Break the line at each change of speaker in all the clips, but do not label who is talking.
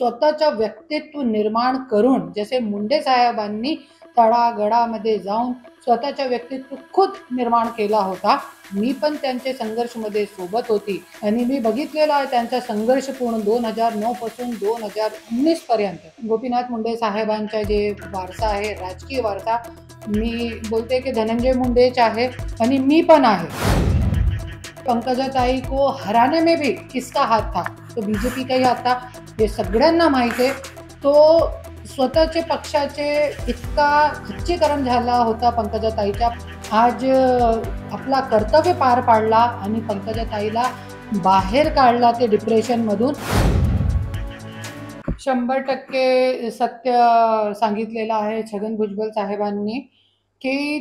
स्वतःचं व्यक्तित्व निर्माण करून, जसे मुंडे साहेबांनी तळागाळामध्ये जाऊन स्वतःचा व्यक्तित्व खुद निर्माण केला होता. मी पण त्यांच्या संघर्षमध्ये सोबत होती आणि मी बघितलेला आहे त्यांचा संघर्ष पूर्ण 2009 पासून 2019 पर्यंत. गोपीनाथ मुंडे साहेबांचा जे वारसा आहे, राजकीय वारसा, मी बोलते की धनंजय मुंडेच आहे आणि मी पण आहे. पंकजाताई को हराने में भी किसका हाथ था, तो बीजेपी का ही हाथ था, हे सगळ्यांना माहिती आहे. तो स्वतःचे पक्षाचे इतका खच्चीकरण झाला होता पंकजाताईच्या. आज आपला कर्तव्य पार पाडला आणि पंकजाताईला बाहेर काढला ते डिप्रेशनमधून. 100% सत्य सांगितलेलं आहे छगन भुजबळ साहेबांनी की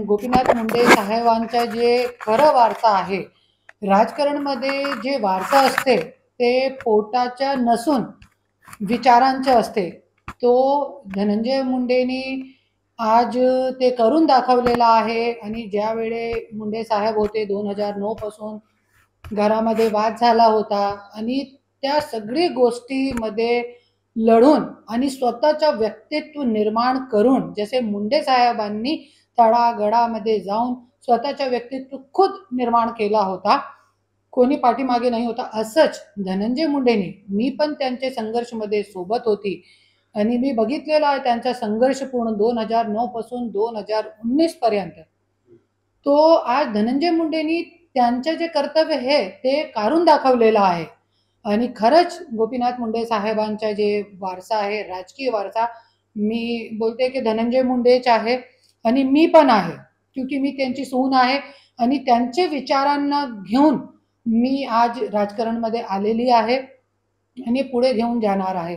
गोपीनाथ मुंडे साहेबांचा जे खरं वारसा आहे, राजकारणमध्ये जे वारसा असते ते पोटाच्या नसून विचारांचं असते. तो धनंजय मुंडेनी आज ते करून दाखवलेला आहे. आणि ज्यावेळे मुंडे साहेब होते 2009 पासून घरामध्ये वाद झाला होता आणि त्या सगळी गोष्टीमध्ये लढून आणि स्वतःचं व्यक्तित्व निर्माण करून, जसे मुंडे साहेबांनी तळागाळामध्ये जाऊन स्वतःचं व्यक्तित्व खुद निर्माण केला होता, कोणी पाठीमागे नाही होता. असंच धनंजय मुंडेनी, मी पण त्यांच्या संघर्षमध्ये सोबत होती आणि मी बघितलेला आहे त्यांचा संघर्ष पूर्ण 2009 पासून 2019 पर्यंत. तो आज धनंजय मुंडेनी त्यांचे जे कर्तव्य आहे ते काढून दाखवलेलं आहे. आणि खरंच गोपीनाथ मुंडे साहेबांचा जे वारसा आहे, राजकीय वारसा, मी बोलते की धनंजय मुंडेच आहे आणि मी पण आहे, क्योंकि मी त्यांची सून आहे आणि त्यांचे विचारांना घेऊन मी आज राजकारणमध्ये आलेली आहे आणि पुढे घेऊन जाणार आहे.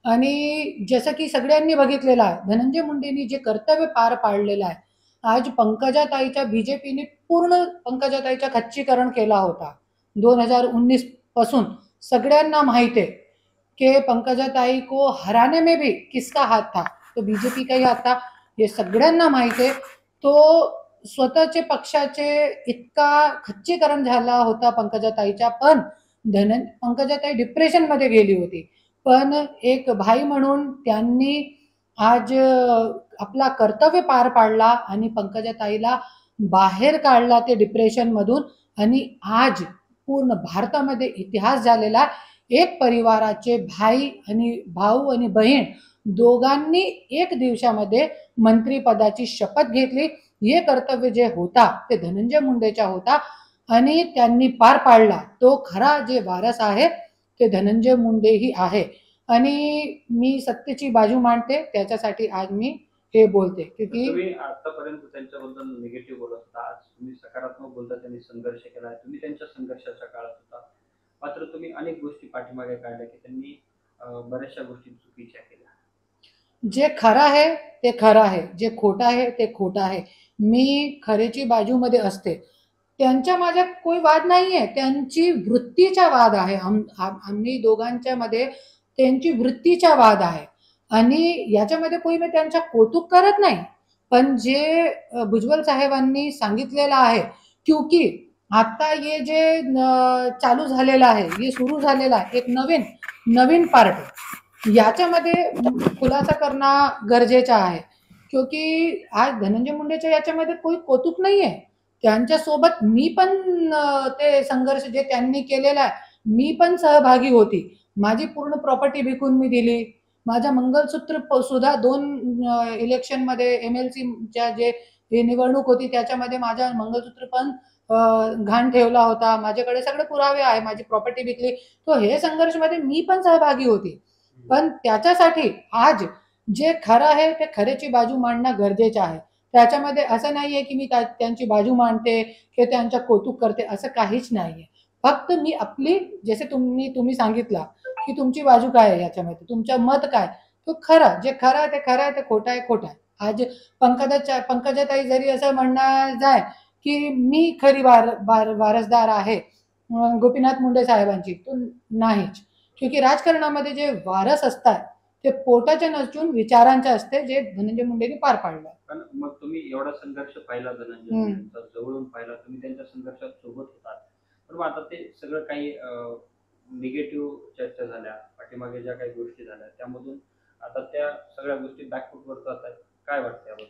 आणि जसं की सगळ्यांनी बघितलेलं आहे, धनंजय मुंडेंनी जे कर्तव्य पार पाडलेलं आहे, आज पंकजाताईच्या बीजेपीने पूर्ण पंकजाताईचा खच्चीकरण केला होता 2019 पासून. सगळ्यांना माहिती आहे की पंकजाताई को हराने में भी किसका हाथ था, तो बीजेपी का ही हाथ था, हे सगळ्यांना माहिती आहे. तो स्वतःचे पक्षाचे इतका खच्चीकरण झाला होता पंकजाताईच्या. पण पंकजाताई डिप्रेशनमध्ये गेली होती, पण एक भाई म्हणून त्यांनी आज आपला कर्तव्य पार पाडला आणि पंकजाताईला बाहेर काढला ते डिप्रेशनमधून. आणि आज पूर्ण भारतामध्ये इतिहास झालेला, एक परिवाराचे भाई आणि भाऊ आणि बहीण दोघांनी एक दिवसामध्ये मंत्रिपदाची शपथ घेतली. हे कर्तव्य जे होता ते धनंजय मुंडेचा होता आणि त्यांनी पार पाडला. तो खरा जे वारस आहे ते धनंजय मुंडेही आहे आणि मी सत्तेची बाजू मांडते, त्याच्यासाठी आज मी हे बोलते.
क्योंकि तुम्ही आतापर्यंत त्यांच्याबद्दल निगेटिव्ह बोलत होता, आज तुम्ही सकारात्मक बोलता. त्यांनी संघर्ष केला, तुम्ही त्यांच्या संघर्षाच्या काळात होता, मात्र तुम्ही अनेक गोष्टी पाठीमागे काढल्या की त्यांनी बऱ्याचशा गोष्टी चुकीच्या केल्या.
जे खरं आहे ते खरं आहे, जे खोटं आहे ते खोटं आहे. मी खरेची बाजूमध्ये असते. त्यांच्या माझ्यात कोई वाद नाही आहे, त्यांची वृत्तीचा वाद आहे. आम्ही दोघांच्या मध्ये त्यांची वृत्तीचा वाद आहे आणि याच्यामध्ये कोई मी त्यांचा कौतुक करत नाही. पण जे भुजबळ साहेबांनी सांगितलेलं आहे, क्योंकि आता हे जे चालू झालेलं आहे, हे सुरू झालेलं आहे एक नवीन पार्ट, याच्यामध्ये खुलासा करणं गरजेचं आहे. क्योंकि आज धनंजय मुंडेच्या याच्यामध्ये कोई कौतुक नाही आहे. त्यांच्यासोबत मी पण ते संघर्ष जे त्यांनी केलेला आहे, मी पण सहभागी होती. माझी पूर्ण प्रॉपर्टी विकून मी दिली. माझं मंगलसूत्र सुद्धा 2 इलेक्शनमध्ये MLCच्या जे निवडणूक होती त्याच्यामध्ये माझं मंगलसूत्र पण घाण ठेवला होता. माझ्याकडे सगळे पुरावे आहे, माझी प्रॉपर्टी विकली. तो हे संघर्षमध्ये मी पण सहभागी होती. पण त्याच्यासाठी आज जे खरं आहे ते खरेची बाजू मांडणं गरजेचं आहे. त्याच्यामध्ये असं नाहीये की मी त्यांची बाजू मांडते की त्यांचं कौतुक करते, असं काहीच नाहीये. फक्त मी आपली, जसे तुम्ही सांगितलं की तुमची बाजू काय आहे याच्यामध्ये, तुमचं मत काय, तो खरं, जे खरं आहे ते खरं आहे, ते खोटं आहे खोटं आहे. आज पंकजाताई जरी असं म्हणणं जाय की मी खरी वारसदार आहे गोपीनाथ मुंडे साहेबांची, तो नाहीच. क्योंकि राजकारणामध्ये जे वारस असतात ते पोटाचे नसून विचारांचे असते, जे धनंजय मुंडेंनी पार पाडलं.
पण मग तुम्ही एवढा संघर्ष पाहिला धनंजय मुंडेंचा, जवळून पाहिला, तुम्ही त्यांच्या संघर्षात सोबत होतात, पण मग आता ते सगळं काही निगेटिव्ह चर्चा झाल्या, पाठीमागे ज्या काही गोष्टी झाल्या, त्यामधून आता त्या सगळ्या गोष्टी बॅकफूटवर जात आहेत. काय वाटतं याबद्दल?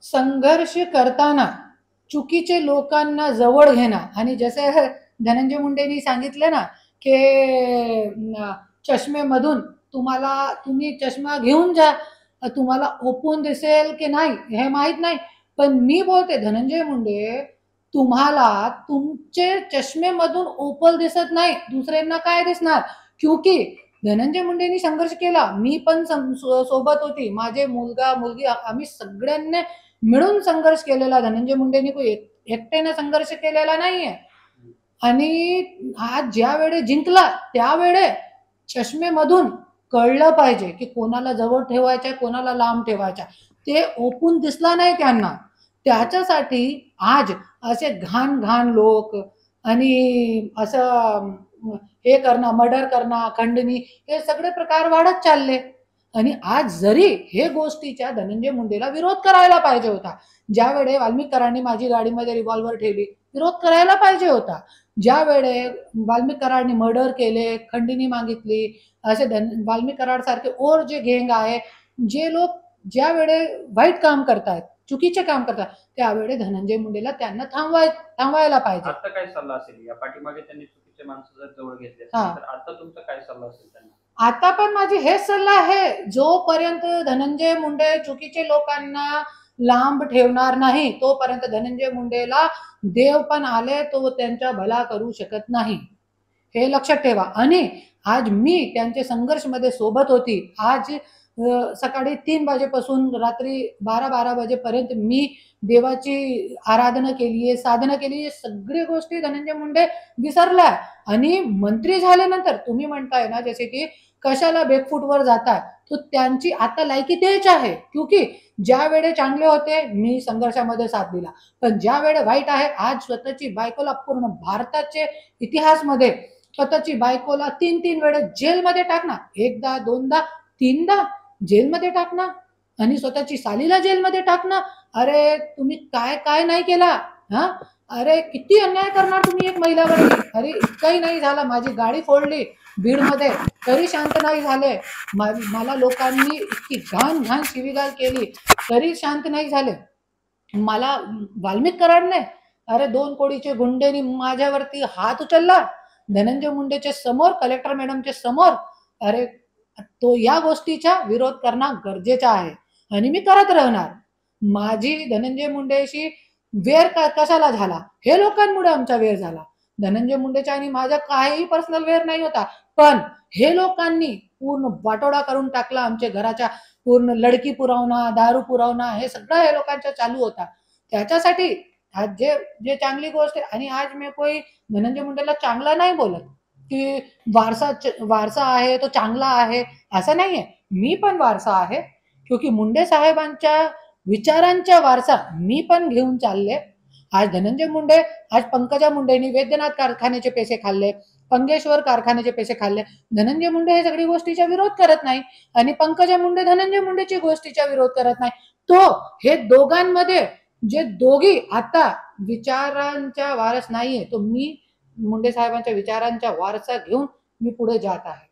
संघर्ष करताना चुकीचे लोकांना जवळ घेणं आणि जसे धनंजय मुंडेंनी सांगितले ना, की चष्मेमधून तुम्ही चष्मा घेऊन जा, तुम्हाला ओपून दिसेल की नाही हे माहीत नाही. पण मी बोलते धनंजय मुंडे, तुम्हाला तुमचे चष्मेमधून ओपल दिसत नाही, दुसऱ्यांना काय दिसणार? क्योंकि धनंजय मुंडेंनी संघर्ष केला, मी पण सोबत होती, माझे मुलगा मुलगी आम्ही सगळ्यांनी मिळून संघर्ष केलेला. धनंजय मुंडेंनी एकट्याने संघर्ष केलेला नाहीये. आणि आज ज्या वेळे जिंकला त्यावेळे चष्मेमधून कळलं पाहिजे की कोणाला जवळ ठेवायचं, कोणाला लांब ठेवायचा. ते ओपून दिसला नाही त्यांना. त्याच्यासाठी आज असे घाण घाण लोक आणि असं हे करणं, मर्डर करणं, खंडणी, हे सगळे प्रकार वाढत चालले. आणि आज जरी हे गोष्टीच्या धनंजय मुंडेला विरोध करायला पाहिजे होता. ज्या वेळे वाल्मिकरांनी माझी गाडीमध्ये रिव्हॉल्वर ठेवली, विरोध करायला पाहिजे होता. ज्या वेळे वाल्मिकरांनी मर्डर केले, खंडणी मागितली, असे वाल्मिक कराड सारखे और जे गँग आहे, जे लोक ज्या वेळे वाईट काम करतात, चुकीचे काम करतात, त्यावेळे धनंजय मुंडेला त्यांना थांबवायला पाहिजे.
आता काय सल्ला असेल? या पाठीमागे त्यांनी चुकीचे माणसं जर जवळ घेतले असतील,
हा.
तर आता तुमचा काय सल्ला असेल त्यांना?
आता पण माझी हेच सल्ला आहे, जोपर्यंत धनंजय मुंडे चुकीचे लोकांना लांब ठेवणार नाही, तोपर्यंत धनंजय मुंडेला देव पण आले तो त्यांचा भला करू शकत नाही. हे लक्षात ठेवा. आणि आज मी त्यांच्या संघर्षमध्ये सोबत होती. आज सकाळी 3 वाजेपासून रात्री 12 वाजेपर्यंत मी देवाची आराधना केली आहे, साधना केली आहे. सगळी गोष्टी धनंजय मुंडे विसरल्या. आणि मंत्री झाल्यानंतर तुम्ही म्हणताय ना, जसे की कशाला बॅकफूटवर जाताय, तर त्यांची आता लायकी तेच आहे. क्योंकि ज्या वेळे चांगले होते मी संघर्षामध्ये साथ दिला, पण ज्या वेळे वाईट आहे, आज स्वतःची बायकोला पूर्ण भारताचे इतिहासमध्ये स्वतःची बायकोला 3-3 वेळेस जेलमध्ये टाकणार, एकदा, दोनदा, तीनदा जेलमध्ये टाकणार आणि स्वतःची सालीला जेलमध्ये टाकणार. अरे तुम्ही काय काय नाही केला? हा, अरे किती अन्याय करणार तुम्ही एक महिलावरती? अरे इतकंही नाही झालं, माझी गाडी फोडली बीडमध्ये तरी शांत नाही झाले. मला लोकांनी इतकी घाण घाण शिवीगाळ केली तरी शांत नाही झाले. मला वाल्मिक कराडने, अरे 2 कोटीचे गुंडेनी माझ्यावरती हात उचलला धनंजय मुंडेच्या समोर, कलेक्टर मॅडमच्या समोर. अरे तो या गोष्टीचा विरोध करणं गरजेचं आहे आणि मी करत राहणार. माझी धनंजय मुंडेशी वेर कशाला झाला? हे लोकांमुळे आमचा वेर झाला. धनंजय मुंडेचा आणि माझा काहीही पर्सनल वेर नाही होता, पण हे लोकांनी पूर्ण वाटोळा करून टाकला आमच्या घराच्या. पूर्ण लडकी पुरवणा, दारू पुरवणा, हे सगळं हे लोकांचा चालू होता. त्याच्यासाठी आज जे जे चांगली गोष्ट आहे, आणि आज मी कोई धनंजय मुंडेला चांगला नाही बोलत की वारसा आहे तो चांगला आहे, असं नाहीये. मी पण वारसा आहे, क्योंकि मुंडे साहेबांच्या विचारांचा वारसा मी पण घेऊन चालले. आज धनंजय मुंडे, आज पंकजा मुंडेंनी वैद्यनाथ कारखान्याचे पैसे खाल्ले, पंगेश्वर कारखान्याचे पैसे खाल्ले. धनंजय मुंडे हे सगळी गोष्टीचा विरोध करत नाही आणि पंकजा मुंडे धनंजय मुंडेची गोष्टीचा विरोध करत नाही. तो हे दोघांमध्ये जे दोघी आता विचारांचा वारस नाहीये, तो मी मुंडे साहेबांच्या विचारांचा वारसा घेऊन मी पुढे जात आहे.